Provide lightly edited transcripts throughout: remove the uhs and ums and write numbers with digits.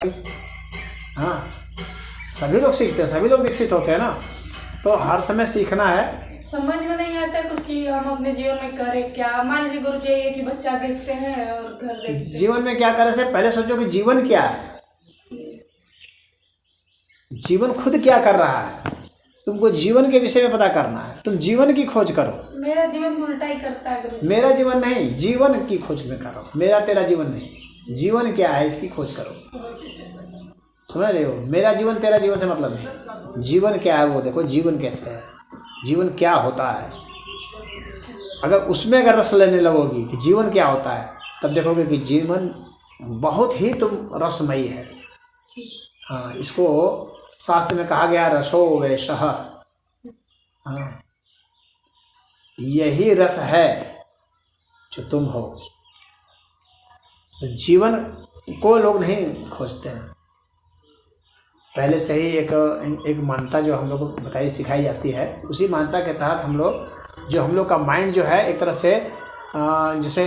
हाँ, सभी लोग सीखते हैं, सभी लोग विकसित होते हैं ना। तो हर समय सीखना है। समझ में नहीं आता कुछ कि हम अपने जीवन में करें क्या। मान लीजिए गुरु जी ये कि बच्चा देखते हैं और घर देखते हैं, जीवन में क्या करें से पहले सोचो कि जीवन क्या है, जीवन खुद क्या कर रहा है। तुमको जीवन के विषय में पता करना है, तुम जीवन की खोज करो। मेरा जीवन उल्टा ही करता है गुरु जी। मेरा जीवन नहीं, जीवन की खोज में करो। मेरा तेरा जीवन नहीं, जीवन क्या है इसकी खोज करो। समझ रहे हो? मेरा जीवन तेरा जीवन से मतलब नहीं, जीवन क्या है वो देखो। जीवन कैसे है, जीवन क्या होता है, अगर उसमें अगर रस लेने लगोगी कि जीवन क्या होता है, तब देखोगे कि जीवन बहुत ही तुम रसमयी है। हाँ, इसको शास्त्र में कहा गया रसो वैशः। हाँ, यही रस है जो तुम हो। तो जीवन को लोग नहीं खोजते हैं। पहले से ही एक मान्यता जो हम लोग को बताई सिखाई जाती है, उसी मान्यता के तहत हम लोग का माइंड जो है एक तरह से जैसे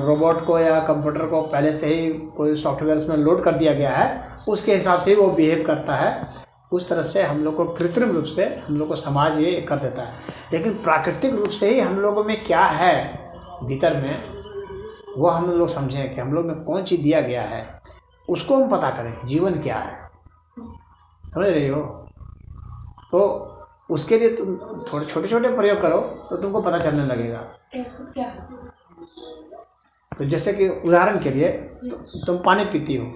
रोबोट को या कंप्यूटर को पहले से ही कोई सॉफ्टवेयर उसमें लोड कर दिया गया है, उसके हिसाब से ही वो बिहेव करता है। उस तरह से हम लोग को कृत्रिम रूप से हम लोग को समाज ये कर देता है। लेकिन प्राकृतिक रूप से ही हम लोगों में क्या है भीतर में, वो हम लोग समझें कि हम लोग में कौन चीज़ दिया गया है, उसको हम पता करें कि जीवन क्या है। समझ रही हो? तो उसके लिए तुम थोड़े छोटे छोटे प्रयोग करो तो तुमको पता चलने लगेगा। कैसे क्या? तो जैसे कि उदाहरण के लिए तुम पानी पीती हो,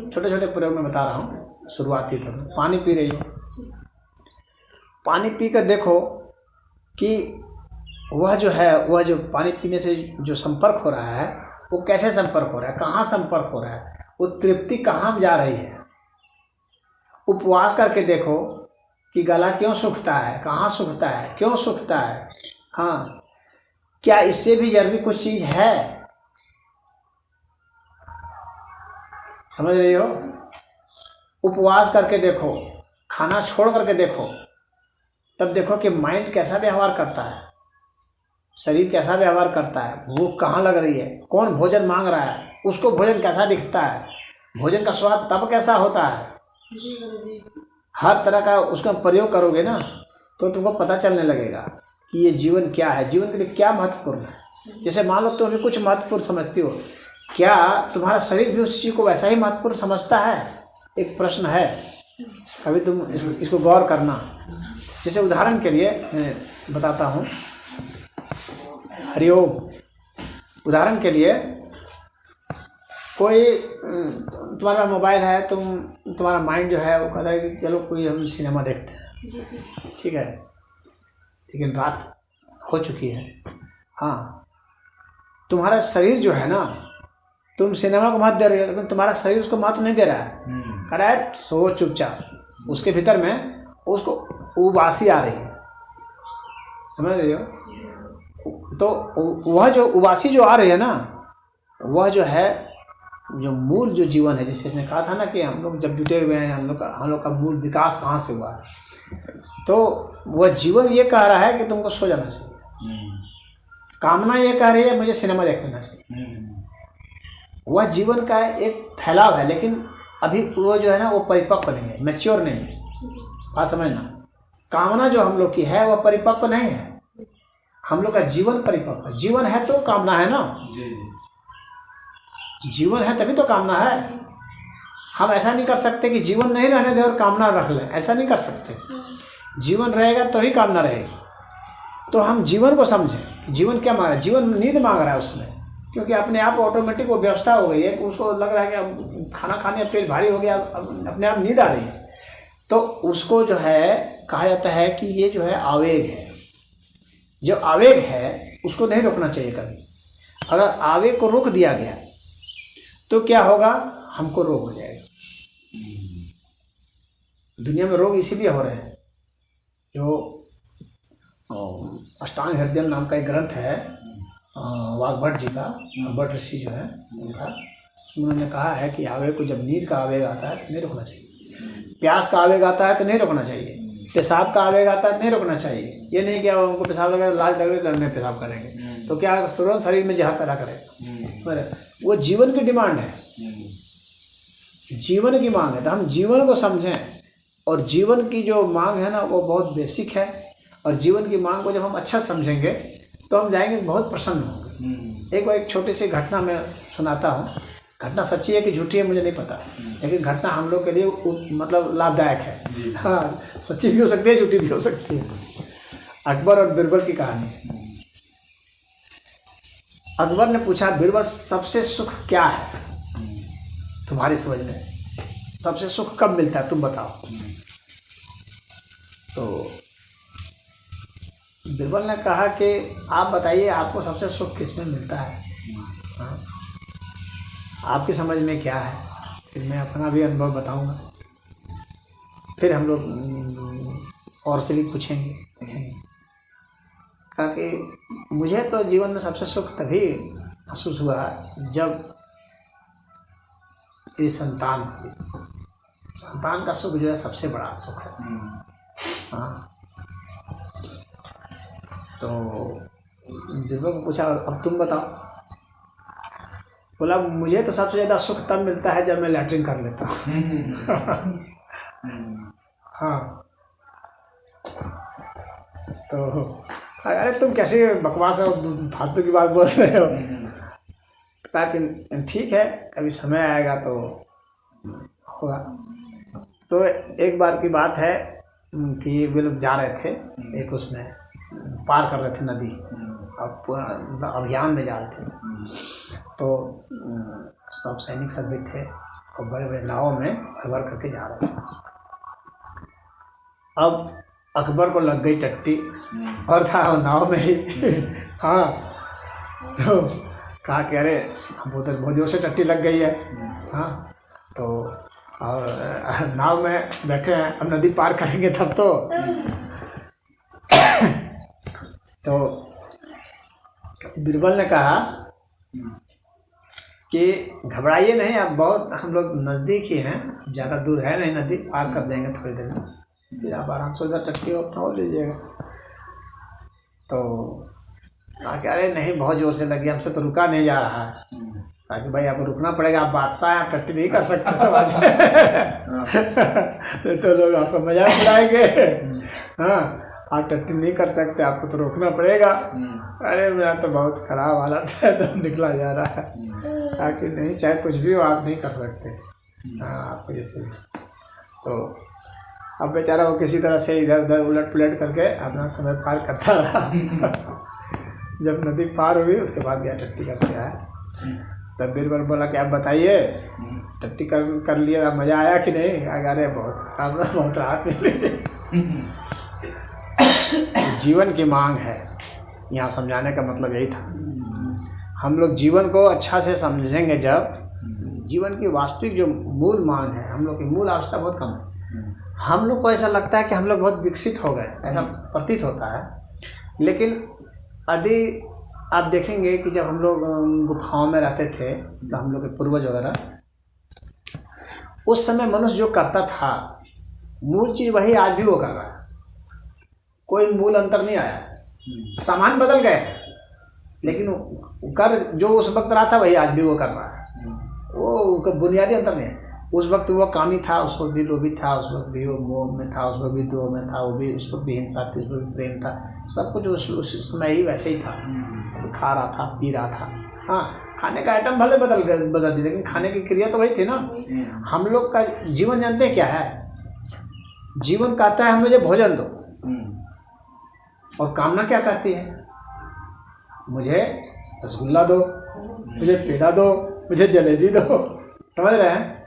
छोटे छोटे प्रयोग में बता रहा हूँ। शुरुआती तो पानी पी रही हो, पानी पी कर देखो कि वह जो पानी पीने से जो संपर्क हो रहा है वो कैसे संपर्क हो रहा है, कहाँ संपर्क हो रहा है, वो तृप्ति कहाँ जा रही है। उपवास करके देखो कि गला क्यों सूखता है, कहाँ सूखता है, क्यों सूखता है। हाँ, क्या इससे भी जरूरी कुछ चीज़ है? समझ रही हो? उपवास करके देखो, खाना छोड़ करके देखो, तब देखो कि माइंड कैसा व्यवहार करता है, शरीर कैसा व्यवहार करता है, भूख कहाँ लग रही है, कौन भोजन मांग रहा है, उसको भोजन कैसा दिखता है, भोजन का स्वाद तब कैसा होता है। हर तरह का उसका प्रयोग करोगे ना तो तुमको पता चलने लगेगा कि ये जीवन क्या है, जीवन के लिए क्या महत्वपूर्ण है। जैसे मान लो तुम भी कुछ महत्वपूर्ण समझती हो, क्या तुम्हारा शरीर भी उस चीज़ को वैसा ही महत्वपूर्ण समझता है? एक प्रश्न है, कभी तुम इसको गौर करना। जैसे उदाहरण के लिए मैं बताता हूँ, हरिओम। उदाहरण के लिए कोई तुम्हारा मोबाइल है, तुम्हारा माइंड जो है वो कहता है कि चलो कोई हम सिनेमा देखते हैं, ठीक है, लेकिन रात हो चुकी है। हाँ, तुम्हारा शरीर जो है ना, तुम सिनेमा को महत्व दे रहे हो, लेकिन तुम्हारा शरीर उसको महत्व नहीं दे रहा है, कह रहा है सो चुपचाप। उसके भीतर में उसको उबासी आ रही है। समझ रहे हो? तो वह जो उबासी जो आ रही है ना, वह जो है जो मूल जो जीवन है, जैसे इसने कहा था ना कि हम लोग जब जुटे हुए हैं, हम लोग का मूल विकास कहाँ से हुआ है, तो वह जीवन ये कह रहा है कि तुमको सो जाना चाहिए। कामना ये कह रही है मुझे सिनेमा देख लेना चाहिए। वह जीवन का एक फैलाव है, लेकिन अभी वो जो है ना वो परिपक्व नहीं है, मैच्योर नहीं है। बात समझना, कामना जो हम लोग की है वह परिपक्व नहीं है, हम लोग का जीवन परिपक्व है। जीवन है तो कामना है ना, जीवन है तभी तो कामना है। हम ऐसा नहीं कर सकते कि जीवन नहीं रहने दें और कामना रख लें, ऐसा नहीं कर सकते। जीवन रहेगा तो ही कामना रहेगी। तो हम जीवन को समझें, जीवन क्या मांग रहा है। जीवन नींद मांग रहा है उसमें, क्योंकि अपने आप ऑटोमेटिक वो व्यवस्था हो गई है कि उसको लग रहा है कि अब खाना खाने पेट भारी हो गया, अब अपने आप नींद आ रही है। तो उसको जो है कहा जाता है कि ये जो है आवेग है। जो आवेग है उसको नहीं रोकना चाहिए कभी। अगर आवेग को रोक दिया गया तो क्या होगा, हमको रोग हो जाएगा। दुनिया में रोग इसीलिए हो रहे हैं, जो अष्टांग हृदय नाम का एक ग्रंथ है वाग्भट जी का, भट्ट ऋषि जो है उनका, उन्होंने कहा है कि आवेग को, जब नींद का आवेग आता है तो नहीं रोकना चाहिए, प्यास का आवेग आता है तो नहीं रोकना चाहिए, पेशाब का आवेग आता है तो नहीं रोकना चाहिए। ये नहीं कि उनको पेशाब लगे लाज लगे तो नहीं पेशाब करेंगे, तो क्या तुरंत शरीर में जहर पैदा करेगा। वो जीवन की डिमांड है। जीवन की मांग है, तो हम जीवन को समझें। और जीवन की जो मांग है ना वो बहुत बेसिक है, और जीवन की मांग को जब हम अच्छा समझेंगे तो हम जाएंगे बहुत प्रसन्न होंगे। एक बार एक छोटी सी घटना मैं सुनाता हूँ। घटना सच्ची है कि झूठी है मुझे नहीं पता, लेकिन घटना हम लोग के लिए मतलब लाभदायक है। हाँ, सच्ची भी हो सकती है, झूठी भी हो सकती है। अकबर और बीरबल की कहानी। अकबर ने पूछा, बीरबल सबसे सुख क्या है तुम्हारी समझ में, सबसे सुख कब मिलता है तुम बताओ। तो बीरबल ने कहा कि आप बताइए आपको सबसे सुख किस में मिलता है, हाँ? आपकी समझ में क्या है, फिर मैं अपना भी अनुभव बताऊंगा। फिर हम लोग और से भी पूछेंगे, देखेंगे। कहा कि मुझे तो जीवन में सबसे सुख तभी महसूस हुआ जब ये संतान हुई। संतान का सुख जो है सबसे बड़ा सुख है। हाँ, तो बीरबल को पूछा, अब तुम बताओ। बोला, मुझे तो सबसे ज़्यादा सुख तब मिलता है जब मैं लैट्रिन कर लेता हूँ। हाँ, तो अरे तुम कैसे बकवास फालतू की बात बोल रहे हो। ताकि ठीक है, कभी समय आएगा तो होगा। तो एक बार की बात है कि वे लोग जा रहे थे, एक उसमें पार कर रहे थे नदी, अब पूरा अभियान में जा रहे थे। तो सब सैनिक सब भी थे और बड़े बड़े नावों में भर करके जा रहे थे। अब अकबर को लग गई टट्टी और था नाव में ही। हाँ, तो कहा कि अरे हमको तो बहुत जोर से टट्टी लग गई है। हाँ, तो और नाव में बैठे हैं, अब नदी पार करेंगे तब तो बीरबल ने कहा कि घबराइए नहीं, अब बहुत हम लोग नज़दीक ही हैं, ज़्यादा दूर है नहीं, नदी पार कर देंगे थोड़ी देर में, फिर आप आराम से उधर टट्टी और लीजिएगा। तो कहा कि अरे नहीं, बहुत ज़ोर से लगी, हमसे तो रुका नहीं जा रहा है। ताकि भाई आपको रुकना पड़ेगा, आप बादशाह हैं, आप टट्टी नहीं कर सकते समाज में। तो लोग आपको मजाक उड़ाएंगे। हाँ, आप टट्टी नहीं कर सकते, आपको तो रोकना पड़ेगा। अरे मेरा तो बहुत ख़राब हालत है, तो निकला जा रहा है। ताकि नहीं, चाहे कुछ भी हो आप नहीं कर सकते। हाँ, आपको जैसे तो अब बेचारा वो किसी तरह से इधर उधर उलट पुलट करके अपना समय पार करता रहा। जब नदी पार हुई उसके बाद गया टट्टी करके आया। तब बीरबल बोला कि आप बताइए टट्टी कर लिया, मज़ा आया कि नहीं। अरे बहुत राहत मिली। जीवन की मांग है, यहाँ समझाने का मतलब यही था। हम लोग जीवन को अच्छा से समझेंगे जब जीवन की वास्तविक जो मूल मांग है, हम लोग की मूल आवश्यकता बहुत कम है। हम लोग को ऐसा लगता है कि हम लोग बहुत विकसित हो गए, ऐसा प्रतीत होता है। लेकिन यदि आप देखेंगे कि जब हम लोग गुफाओं में रहते थे तो हम लोग के पूर्वज वगैरह, उस समय मनुष्य जो करता था मूल चीज़ वही आज भी वो कर रहा है, कोई मूल अंतर नहीं आया। सामान बदल गए लेकिन कर जो उस वक्त रहा था वही आज भी वो कर रहा है। वो बुनियादी अंतर नहीं है। उस वक्त वो कामी था, उस वक्त भी लोभी था, उस वक्त भी वो मोह में था, उस वक्त भी द्रोह में था, वो भी उस वक्त भी हिंसा थी, उस वक्त भी प्रेम था, सब कुछ उस समय ही वैसे ही था। खा रहा था, पी रहा था। हाँ, खाने का आइटम भले बदल दिए लेकिन खाने की क्रिया तो वही थी ना। हम लोग का जीवन जानते हैं क्या है? जीवन कहता है मुझे भोजन दो, और कामना क्या कहती है? मुझे रसगुल्ला दो, मुझे पेड़ा दो, मुझे जलेबी दो। समझ रहे हैं?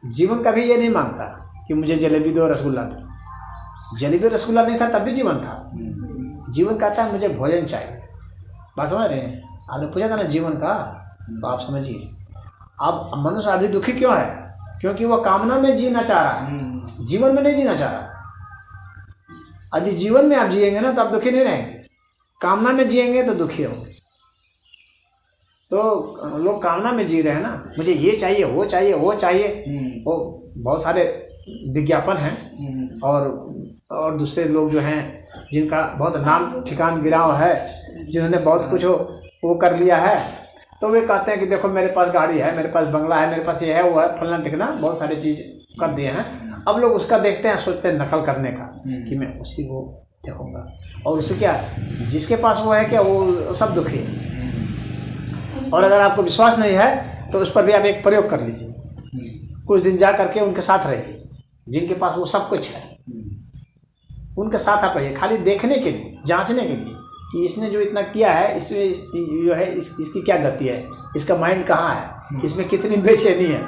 जीवन कभी ये नहीं मांगता कि मुझे जलेबी दो, रसगुल्ला दो। जलेबी रसगुल्ला नहीं था तब भी जीवन था। जीवन कहता है मुझे भोजन चाहिए। बात समझ रहे हैं? आपने पूछा था ना जीवन का, तो आप समझिए। अब मनुष्य अभी दुखी क्यों है? क्योंकि वो कामना में जीना चाह रहा है, जीवन में नहीं जीना चाह रहा। यदि जीवन में आप जिएंगे ना तो आप दुखी नहीं रहेंगे, कामना में जिएंगे तो दुखी होंगे। तो लोग कामना में जी रहे हैं ना, मुझे ये चाहिए, वो चाहिए, वो चाहिए। वो बहुत सारे विज्ञापन हैं और दूसरे लोग जो हैं जिनका बहुत नाम ठिकान गिराव है, जिन्होंने बहुत कुछ वो कर लिया है, तो वे कहते हैं कि देखो मेरे पास गाड़ी है, मेरे पास बंगला है, मेरे पास ये है वो है, फलना टिकना, बहुत सारी चीज़ कर दिए हैं। अब लोग उसका देखते हैं, सोचते हैं नकल करने का कि मैं उसी को देखूँगा। और उससे क्या, जिसके पास वो है क्या, वो सब दुखी है। और अगर आपको विश्वास नहीं है तो उस पर भी आप एक प्रयोग कर लीजिए, कुछ दिन जा करके उनके साथ रहिए जिनके पास वो सब कुछ है, उनके साथ आप रहिए, खाली देखने के लिए, जांचने के लिए कि इसने जो इतना किया है, इसमें जो है इसकी क्या गति है, इसका माइंड कहाँ है, इसमें कितनी बेचैनी है,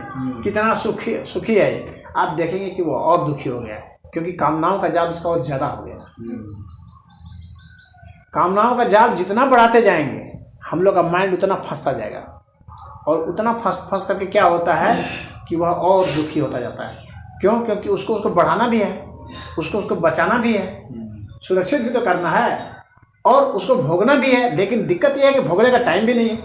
कितना सुखी है। आप देखेंगे कि वो और दुखी हो गया, क्योंकि कामनाओं का जाल उसका और ज़्यादा हो गया। कामनाओं का जाल जितना बढ़ाते जाएंगे हम लोग का माइंड उतना फंसता जाएगा, और उतना फंस करके क्या होता है कि वह और दुखी होता जाता है। क्यों? क्योंकि उसको बढ़ाना भी है, उसको बचाना भी है, सुरक्षित भी तो करना है, और उसको भोगना भी है। लेकिन दिक्कत यह है कि भोगने का टाइम भी नहीं है।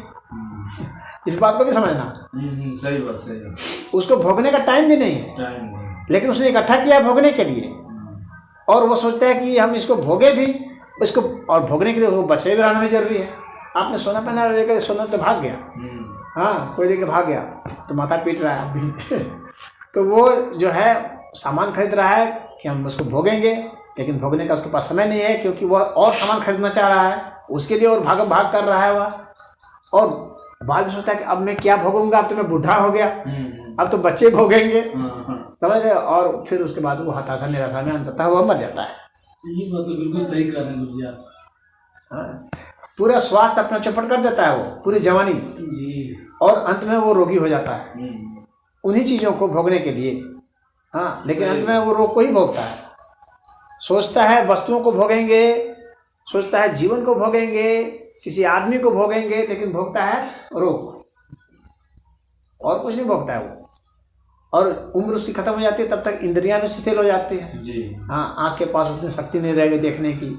इस बात को भी समझना। सही बात, सही बात। उसको भोगने का टाइम भी नहीं है, लेकिन उसने इकट्ठा किया भोगने के लिए, और वो सोचता है कि हम इसको भोगे भी, इसको और भोगने के लिए वो बचे भी रहना भी जरूरी है। आपने सोना पहना लेकर, सोना तो भाग गया, हाँ कोई लेके भाग गया तो माथा पीट रहा है अभी। तो वो जो है सामान खरीद रहा है कि हम उसको भोगेंगे, लेकिन भोगने का उसके पास समय नहीं है, क्योंकि वह और सामान खरीदना चाह रहा है, उसके लिए और भाग कर रहा है वह। और बाद में सोचता है कि अब मैं क्या भोगूंगा, अब तो मैं बूढ़ा हो गया, अब तो बच्चे भोगेंगे, समझ रहे। और फिर उसके बाद वो हताशा निराशा में अंततः वह मर जाता है। ये बात तो बिल्कुल सही कर रहे हैं गुरुजी आप। पूरा स्वास्थ्य अपना चौपट कर देता है वो, पूरी जवानी जी, और अंत में वो रोगी हो जाता है उन्हीं चीज़ों को भोगने के लिए। हाँ, लेकिन अंत में वो रोग को ही भोगता है। सोचता है वस्तुओं को भोगेंगे, सोचता है जीवन को भोगेंगे, किसी आदमी को भोगेंगे, लेकिन भोगता है रोग, और कुछ नहीं भोगता है वो। और उम्र उसकी खत्म हो जाती है, तब तक इंद्रियां भी शिथिल हो जाती है जी। हाँ, आँख के पास उसने शक्ति नहीं रहेगी देखने की।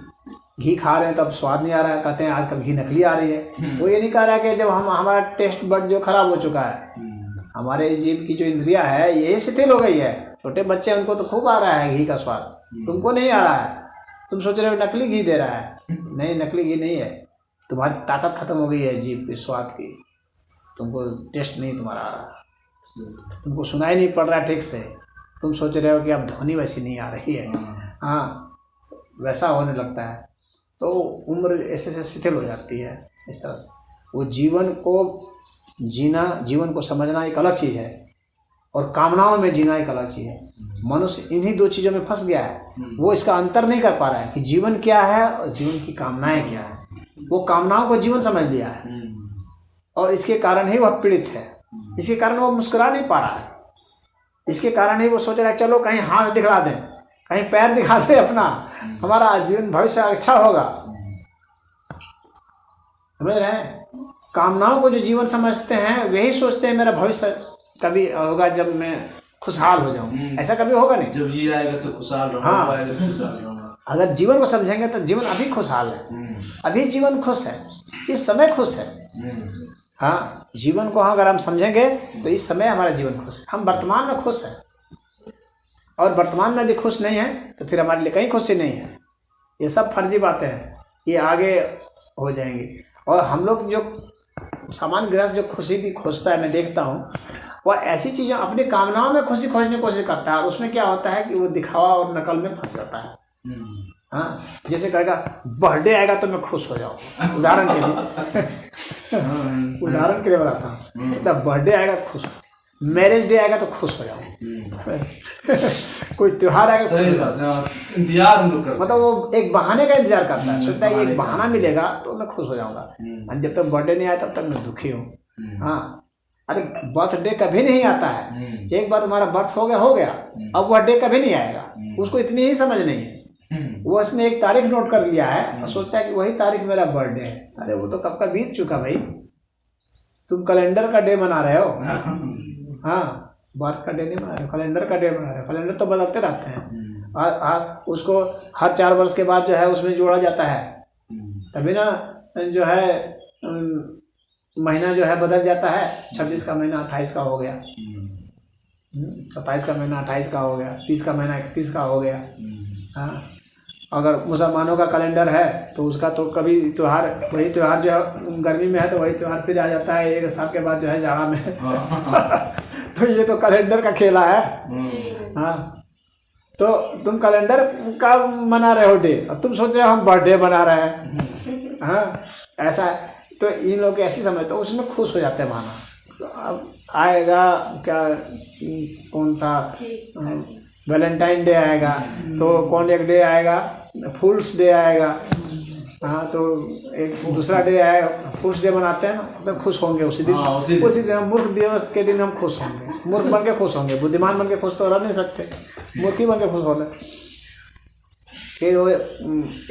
घी खा रहे हैं तब स्वाद नहीं आ रहा है, कहते हैं आजकल घी नकली आ रही है। वो ये नहीं कह रहा है कि जब हमारा टेस्ट बड जो खराब हो चुका है, हमारे जीव की जो इंद्रिया है यही शिथिल हो गई है। छोटे बच्चे उनको तो खूब आ रहा है घी का स्वाद, तुमको नहीं आ रहा है। तुम सोच रहे हो नकली घी दे रहा है, नहीं नकली घी नहीं है, तुम्हारी ताकत खत्म हो गई है जीव के स्वाद की, तुमको टेस्ट नहीं तुम्हारा आ रहा, तुमको सुनाई नहीं पड़ रहा ठीक से, तुम सोच रहे हो कि अब ध्वनि वैसी नहीं आ रही है। हाँ, वैसा होने लगता है। तो उम्र ऐसे ऐसे शिथिल हो जाती है इस तरह से। वो जीवन को जीना, जीवन को समझना एक अलग चीज़ है, और कामनाओं में जीना एक अलग चीज़ है। मनुष्य इन्हीं दो चीज़ों में फंस गया है। वो इसका अंतर नहीं कर पा रहा है कि जीवन क्या है और जीवन की कामनाएं क्या है। वो कामनाओं को जीवन समझ लिया है, और इसके कारण ही वह पीड़ित है। इसके कारण वो मुस्कुरा नहीं पा रहा है। इसके कारण ही वो सोच रहा है चलो कहीं हाथ दिखला दें, कहीं पैर दिखा दें अपना, हमारा जीवन भविष्य अच्छा होगा। समझ रहे हैं? कामनाओं को जो जीवन समझते हैं वही सोचते हैं मेरा भविष्य कभी होगा जब मैं खुशहाल हो जाऊं। ऐसा कभी होगा नहीं। जब ये आएगा तो खुशहाल रहूंगा। हाँ, आएगा तो खुशहाल रहूंगा। अगर जीवन को समझेंगे तो जीवन अभी खुशहाल है, अभी जीवन खुश है, इस समय खुश है। हाँ, जीवन को अगर हम समझेंगे तो इस समय हमारा जीवन खुश है। हम वर्तमान में खुश हैं, और वर्तमान में यदि खुश नहीं है तो फिर हमारे लिए कहीं खुशी नहीं है। ये सब फर्जी बातें हैं, ये आगे हो जाएंगी। और हम लोग जो सामान्य गृहस्थ जो खुशी भी खोजता है, मैं देखता हूँ वह ऐसी चीज़ें अपनी कामनाओं में खुशी खोजने की कोशिश करता है। उसमें क्या होता है कि वो दिखावा और नकल में फंस जाता है। हाँ, जैसे कहेगा बर्थडे आएगा तो मैं खुश हो जाऊँ, उदाहरण के लिए उदाहरण के लिए बताता हूँ। मतलब बर्थडे आएगा तो खुश, मैरिज डे आएगा तो खुश हो जाऊँ, कोई त्योहार आएगा तो इंतजार हम लोग करते हैं। मतलब वो एक बहाने का इंतजार करता है, सोचता है एक बहाना मिलेगा तो मैं खुश हो जाऊंगा। और जब तक बर्थडे नहीं आया तब तक मैं दुखी हूँ। हाँ, अरे बर्थडे कभी नहीं आता है। एक बार तुम्हारा बर्थ हो गया, अब बर्थडे कभी नहीं आएगा। उसको इतनी ही समझ नहीं है। वो उसने एक तारीख नोट कर लिया है और सोचता है कि वही तारीख मेरा बर्थडे है। अरे वो तो कब का बीत चुका भाई, तुम कैलेंडर का डे मना रहे हो। हाँ, बर्थ का डे नहीं मना रहे, कैलेंडर का डे मना रहे। कैलेंडर तो बदलते रहते हैं, उसको हर 4 वर्ष के बाद जो है उसमें जोड़ा जाता है, तभी ना जो है महीना जो है बदल जाता है। 26 का महीना 28 का हो गया, 27 का महीना 28 का हो गया, 30 का महीना 31 का हो गया। हाँ, अगर मुसलमानों का कैलेंडर है तो उसका तो कभी त्यौहार, वही त्यौहार जो है गर्मी में है तो वही त्यौहार फिर आ जाता है 1 साल के बाद जो है जाड़ा में। तो ये तो कैलेंडर का खेला है। हाँ, तो तुम कैलेंडर का मना रहे हो डे, अब तुम सोच रहे हो हम बर्थडे मना रहे हैं। हाँ, ऐसा है। तो इन लोग ऐसी समझ, तो उसमें खुश हो जाते हैं माना। तो अब आएगा क्या, कौन सा वैलेंटाइन डे आएगा, तो कौन एक डे आएगा, फूल्स डे आएगा। हाँ, तो एक दूसरा डे आएगा, फूल्स डे मनाते हैं ना, तो खुश होंगे उसी दिन। उसी दिन मूर्ख दिवस के दिन हम खुश होंगे, मूर्ख बन के खुश होंगे, बुद्धिमान बन के खुश तो रह नहीं सकते, मूर्ख ही बन के खुश होंगे। फिर वो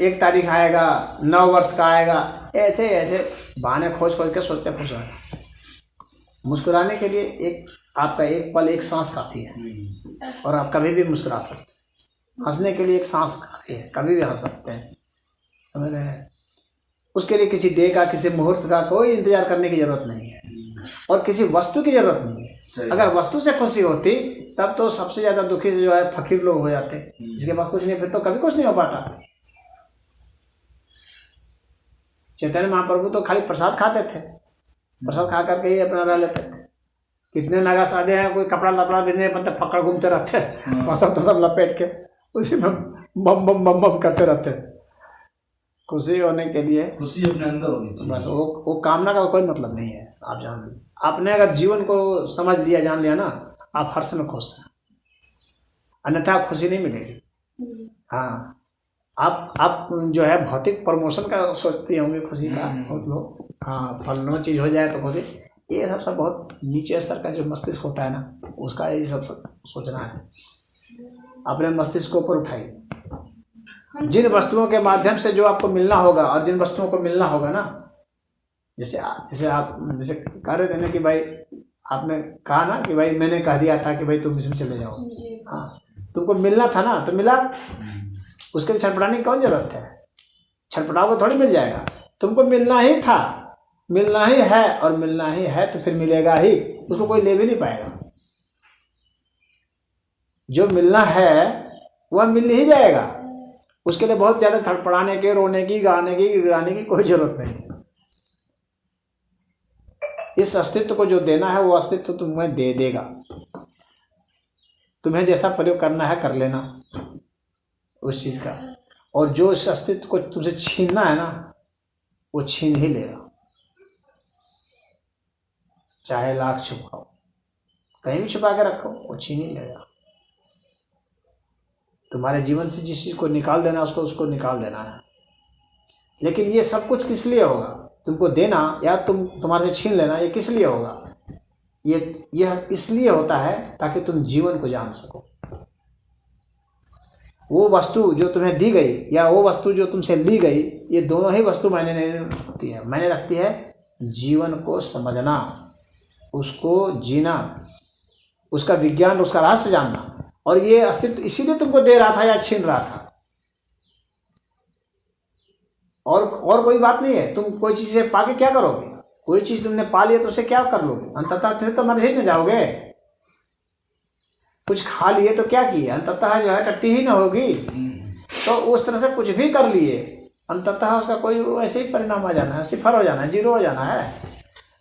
1 तारीख आएगा, 9 वर्ष का आएगा, ऐसे ऐसे बहाने खोज खोज के सोचते खुश होंगे। मुस्कुराने के लिए आपका एक पल, एक सांस काफ़ी है, और आप कभी भी मुस्कुरा सकते हैं। हंसने के लिए एक सांस काफ़ी है, कभी भी हंस सकते हैं, समझ रहे हैं। उसके लिए किसी डे का, किसी मुहूर्त का कोई इंतजार करने की जरूरत नहीं है, और किसी वस्तु की जरूरत नहीं है। अगर वस्तु से खुशी होती तब तो सबसे ज़्यादा दुखी जो है फकीर लोग हो जाते। जिसके पास कुछ नहीं, फिर तो कभी कुछ नहीं हो पाता। चैतन्य महाप्रभु तो खाली प्रसाद खाते थे, प्रसाद खा करके ही अपना रह लेते थे। कितने नागा साधे हैं, कोई कपड़ा लपड़ा भी नहीं पता, पकड़ घूमते रहते हैं, मौसम तो सब लपेट के उसी में बम बम बम बम करते रहते हैं। खुशी होने के लिए खुशी अपने अंदर होनी चाहिए, बस। वो कामना का कोई मतलब नहीं है। आप जान लीजिए, आपने अगर जीवन को समझ लिया, जान लिया ना, आप हर समय खुश हैं, अन्यथा खुशी नहीं मिलेगी। हाँ, आप जो है भौतिक प्रमोशन का सोचते होंगे खुशी का बहुत लोग। हाँ, फलना चीज़ हो जाए तो खुशी, ये सब बहुत नीचे स्तर का जो मस्तिष्क होता है ना, उसका यही सब सोचना है। अपने मस्तिष्क को ऊपर उठाइए। जिन वस्तुओं के माध्यम से जो आपको मिलना होगा, और जिन वस्तुओं को मिलना होगा ना, जैसे आप कह रहे थे ना कि भाई, आपने कहा ना कि भाई मैंने कह दिया था कि भाई तुम इसमें चले जाओ। हाँ, तुमको मिलना था ना, तो मिला। उसके लिए छटपटाने की कौन जरूरत है? छटपटाओगे थोड़ी मिल जाएगा। तुमको मिलना ही था, मिलना ही है, और मिलना ही है तो फिर मिलेगा ही, उसको कोई ले भी नहीं पाएगा। जो मिलना है वह मिल ही जाएगा। उसके लिए बहुत ज़्यादा थड़पड़ाने के, रोने की, गाने की, गिड़ाने की कोई जरूरत नहीं। इस अस्तित्व को जो देना है वो अस्तित्व तुम्हें दे देगा। तुम्हें जैसा प्रयोग करना है कर लेना उस चीज़ का, और जो इस अस्तित्व को तुमसे छीनना है ना, वो छीन ही लेगा। चाहे लाख छुपाओ, कहीं भी छुपा के रखो, वो छीन ही लेगा। तुम्हारे जीवन से जिस चीज़ को निकाल देना, उसको निकाल देना है। लेकिन ये सब कुछ किस लिए होगा? तुमको देना या तुम्हारे से छीन लेना, ये किस लिए होगा? यह इसलिए होता है ताकि तुम जीवन को जान सको। वो वस्तु जो तुम्हें दी गई या वो वस्तु जो तुमसे ली गई, ये दोनों ही वस्तु मायने नहीं रखती है। मायने रखती है जीवन को समझना, उसको जीना, उसका विज्ञान, उसका रहस्य जानना। और ये अस्तित्व इसीलिए तुमको दे रहा था या छीन रहा था, और कोई बात नहीं है। तुम कोई चीज़ से पाके क्या करोगे? कोई चीज़ तुमने पा लिया तो उसे क्या कर लोगे? अंततः तो मर ही न जाओगे। कुछ खा लिए तो क्या किए? अंततः जो है टट्टी ही ना होगी। तो उस तरह से कुछ भी कर लिए, अंततः उसका कोई ऐसे ही परिणाम आ जाना है, सिफर हो जाना है, जीरो हो जाना है।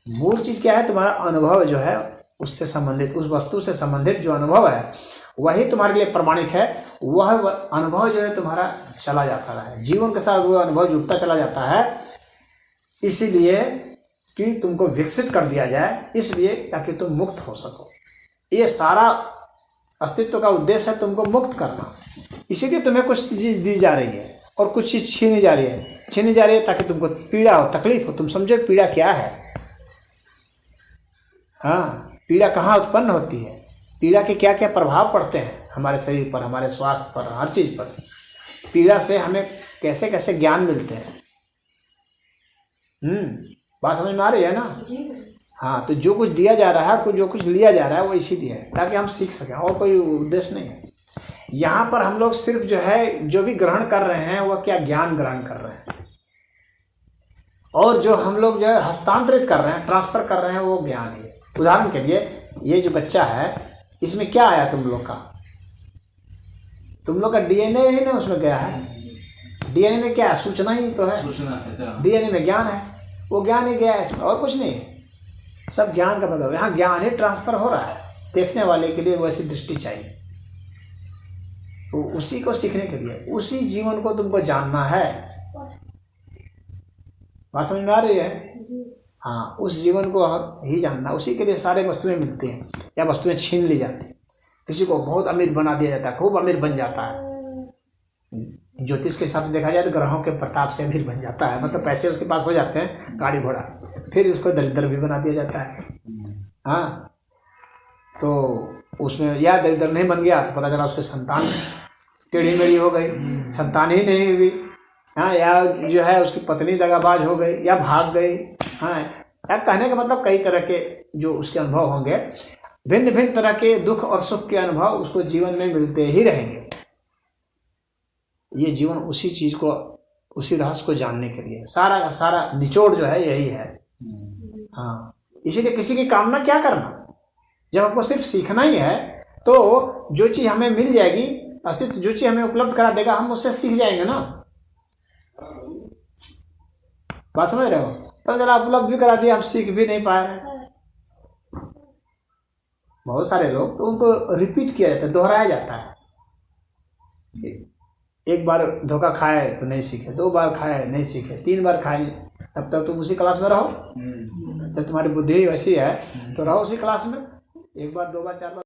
मूल चीज़ क्या है? तुम्हारा अनुभव जो है उससे संबंधित, उस वस्तु से संबंधित जो अनुभव है वही तुम्हारे लिए प्रमाणिक है। वह अनुभव जो है तुम्हारा चला जाता है, जीवन के साथ वो अनुभव जुड़ता चला जाता है, इसीलिए कि तुमको विकसित कर दिया जाए, इसलिए ताकि तुम मुक्त हो सको। ये सारा अस्तित्व का उद्देश्य है तुमको मुक्त करना। इसीलिए तुम्हें कुछ चीज़ दी जा रही है और कुछ चीज़ छीनी जा रही है ताकि तुमको पीड़ा हो, तकलीफ हो, तुम समझो पीड़ा क्या है। हाँ, पीड़ा कहाँ उत्पन्न होती है, पीड़ा के क्या क्या प्रभाव पड़ते हैं हमारे शरीर पर, हमारे स्वास्थ्य पर, हर चीज़ पर। पीड़ा से हमें कैसे कैसे ज्ञान मिलते हैं। बात समझ में आ रही है ना? हाँ, तो जो कुछ दिया जा रहा है, जो कुछ लिया जा रहा है, वो इसीलिए है ताकि हम सीख सकें, और कोई उद्देश्य नहीं है। यहाँ पर हम लोग सिर्फ जो है जो भी ग्रहण कर रहे हैं वह क्या ज्ञान ग्रहण कर रहे हैं, और जो हम लोग जो है हस्तांतरित कर रहे हैं, ट्रांसफर कर रहे हैं, वो ज्ञान है। उदाहरण के लिए ये जो बच्चा है, इसमें क्या आया? तुम लोग का डीएनए ही ना उसमें गया है। डीएनए में क्या है? सूचना ही तो है। सूचना है। डीएनए में ज्ञान है, वो ज्ञान ही गया है इसमें, और कुछ नहीं है। सब ज्ञान का मतलब, यहाँ ज्ञान ही ट्रांसफर हो रहा है। देखने वाले के लिए वैसी दृष्टि चाहिए, तो उसी को सीखने के लिए, उसी जीवन को तुमको जानना है। बात समझ में आ रही है? हाँ, उस जीवन को ही जानना, उसी के लिए सारे वस्तुएं मिलती हैं या वस्तुएं छीन ली जाती हैं। किसी को बहुत अमीर बना दिया जाता है, खूब अमीर बन जाता है। ज्योतिष के हिसाब से देखा जाए तो ग्रहों के प्रताप से अमीर बन जाता है, मतलब पैसे उसके पास हो जाते हैं, गाड़ी घोड़ा, फिर उसको दरिद्र भी बना दिया जाता है। हाँ, तो उसमें या दरिद्र नहीं बन गया तो पता चला उसके संतान टेढ़ी मेढ़ी हो गई, संतान ही नहीं हुई। हाँ, या जो है उसकी पत्नी दगाबाज हो गई या भाग गई। हाँ, या कहने का मतलब कई तरह के जो उसके अनुभव होंगे, भिन्न भिन्न तरह के दुख और सुख के अनुभव उसको जीवन में मिलते ही रहेंगे। ये जीवन उसी चीज को, उसी रहस्य को जानने के लिए, सारा का सारा निचोड़ जो है यही है। हाँ, इसीलिए किसी की कामना क्या करना, जब आपको सिर्फ सीखना ही है तो जो चीज हमें मिल जाएगी, अस्तित्व जो चीज हमें उपलब्ध करा देगा, हम उससे सीख जाएंगे ना। बात समझ रहे हो? पता चला उपलब्ध भी करा दिया, हम सीख भी नहीं पा रहे। बहुत सारे लोग तो उनको रिपीट किया जाता है, दोहराया जाता है। एक बार धोखा खाए तो नहीं सीखे, 2 बार खाए नहीं सीखे, 3 बार खाए, तब तक तुम उसी क्लास में रहो। जब तुम्हारी बुद्धि वैसी है तो रहो उसी क्लास में। 1 बार 2 बार 4 बार